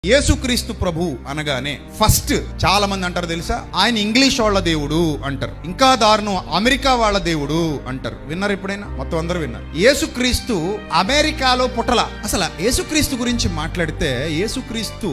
యేసుక్రీస్తు ప్రభు అనగానే ఫస్ట్ చాలా మంది అంటారు తెలుసా, ఆయన ఇంగ్లీష్ వాళ్ళ దేవుడు అంటారు, ఇంకా దారుణం అమెరికా వాళ్ళ దేవుడు అంటారు. విన్నారు ఎప్పుడైనా? మొత్తం అందరూ విన్నారు. యేసుక్రీస్తు అమెరికాలో పుట్టల. అసలు యేసుక్రీస్తు గురించి మాట్లాడితే యేసుక్రీస్తు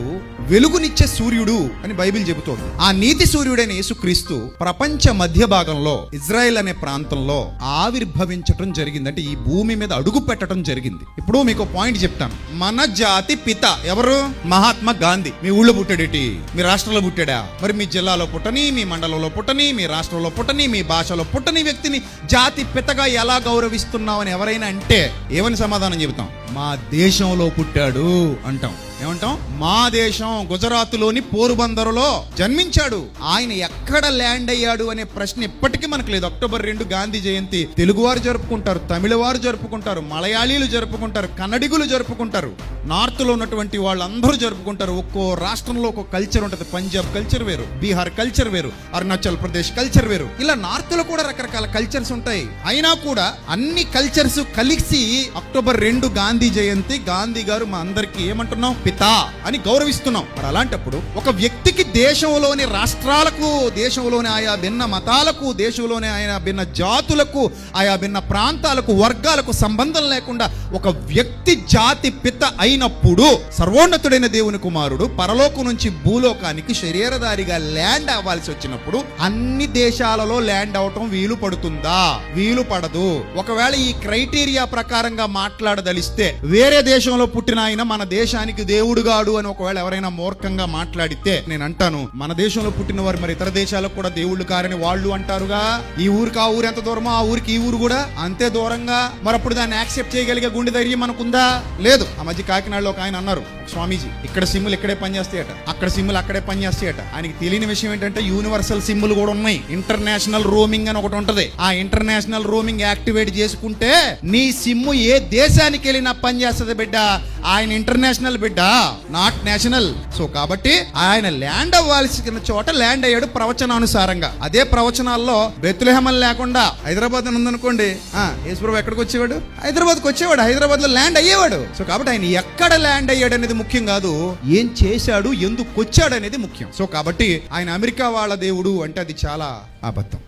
వెలుగునిచ్చే సూర్యుడు అని బైబిల్ చెబుతోంది. ఆ నీతి సూర్యుడైన యేసుక్రీస్తు ప్రపంచ మధ్య భాగంలో ఇజ్రాయెల్ అనే ప్రాంతంలో ఆవిర్భవించటం జరిగింది. అంటే ఈ భూమి మీద అడుగు పెట్టడం జరిగింది. ఇప్పుడు మీకు పాయింట్ చెప్తాను. మన జాతి పిత ఎవరు? మహాత్మా గాంధీ. మీ ఊళ్ళో పుట్టాడేటి? మీ రాష్ట్రంలో పుట్టాడా? మరి మీ జిల్లాలో పుట్టని, మీ మండలంలో పుట్టని, మీ రాష్ట్రంలో పుట్టని, మీ భాషలో పుట్టని వ్యక్తిని జాతి పితగా ఎలా గౌరవిస్తున్నావు అని ఎవరైనా అంటే ఏమని సమాధానం చెబుతాం? మా దేశంలో పుట్టాడు అంటాం. ఏమంటాం? మా దేశం గుజరాత్లోని పోరుబందరులో జన్మించాడు. ఆయన ఎక్కడ ల్యాండ్ అయ్యాడు అనే ప్రశ్న ఇప్పటికీ మనకు లేదు. అక్టోబర్ 2 గాంధీ జయంతి తెలుగువారు జరుపుకుంటారు, తమిళవారు జరుపుకుంటారు, మలయాళీలు జరుపుకుంటారు, కన్నడిగులు జరుపుకుంటారు, నార్త్ లో ఉన్నటువంటి వాళ్ళందరూ జరుపుకుంటారు. ఒక్కో రాష్ట్రంలో ఒక్కో కల్చర్ ఉంటుంది. పంజాబ్ కల్చర్ వేరు, బీహార్ కల్చర్ వేరు, అరుణాచల్ ప్రదేశ్ కల్చర్ వేరు. ఇలా నార్త్ లో కూడా రకరకాల కల్చర్స్ ఉంటాయి. అయినా కూడా అన్ని కల్చర్స్ కలిసి అక్టోబర్ 2 గాంధీ జయంతి, గాంధీ గారు మా అందరికి ఏమంటున్నాం? పిత అని గౌరవిస్తున్నాం. మరి అలాంటప్పుడు ఒక వ్యక్తికి దేశంలోని రాష్ట్రాలకు, దేశంలోని ఆయా భిన్న మతాలకు, దేశంలోని ఆయా భిన్న జాతులకు, ఆయా భిన్న ప్రాంతాలకు, వర్గాలకు సంబంధం లేకుండా ఒక వ్యక్తి జాతి పిత అయినప్పుడు సర్వోన్నతుడైన దేవుని కుమారుడు పరలోకం నుంచి భూలోకానికి శరీరధారిగా ల్యాండ్ అవ్వాల్సి వచ్చినప్పుడు అన్ని దేశాలలో ల్యాండ్ అవటం వీలు పడుతుందా? వీలు పడదు. ఒకవేళ ఈ క్రైటీరియా ప్రకారంగా మాట్లాడదలిస్తే వేరే దేశంలో పుట్టిన ఆయన మన దేశానికి దేవుడుగాడు అని ఒకవేళ ఎవరైనా మూర్ఖంగా మాట్లాడితే నేను అంటాను, మన దేశంలో పుట్టిన వారు మరి ఇతర దేశాలకు కూడా దేవుళ్ళు కారని వాళ్ళు అంటారుగా. ఈ ఊరికి ఆ ఊరు ఎంత దూరమో ఆ ఊరికి ఈ ఊరు కూడా అంతే దూరంగా. మరి అప్పుడు దాన్ని యాక్సెప్ట్ చేయగలిగే గుండె ధైర్యం మనకుందా? లేదు. ఆ మధ్య కాకినాడలో ఒక ఆయన అన్నారు, స్వామీజీ ఇక్కడ సిమ్ములు ఇక్కడే పనిచేస్తాయట, అక్కడ సిమ్ములు అక్కడే పనిచేస్తాయట. ఆయనకి తెలియని విషయం ఏంటంటే యూనివర్సల్ సిమ్ములు కూడా ఉన్నాయి. ఇంటర్నేషనల్ రోమింగ్ అని ఒకటి ఉంటది. ఆ ఇంటర్నేషనల్ రోమింగ్ యాక్టివేట్ చేసుకుంటే నీ సిమ్ము ఏ దేశానికి వెళ్ళినా పనిచేస్తుంది బిడ్డ. ఆయన ఇంటర్నేషనల్ బిడ్డ, నాట్ నేషనల్. సో కాబట్టి ఆయన ల్యాండ్ అవ్వాల్సిన చోట ల్యాండ్ అయ్యాడు ప్రవచనానుసారంగా. అదే ప్రవచనాల్లో బెత్లెహేమ్ లేకుండా హైదరాబాద్ అని ఉందనుకోండి, యేసుప్రభు ఎక్కడికి వచ్చేవాడు? హైదరాబాద్కి వచ్చేవాడు, హైదరాబాద్ లో ల్యాండ్ అయ్యేవాడు. సో కాబట్టి ఆయన ఎక్కడ ల్యాండ్ అయ్యాడు అనేది ముఖ్యం కాదు, ఏం చేశాడు, ఎందుకు వచ్చాడు అనేది ముఖ్యం. సో కాబట్టి ఆయన అమెరికా వాళ్ళ దేవుడు అంటే అది చాలా అబద్ధం.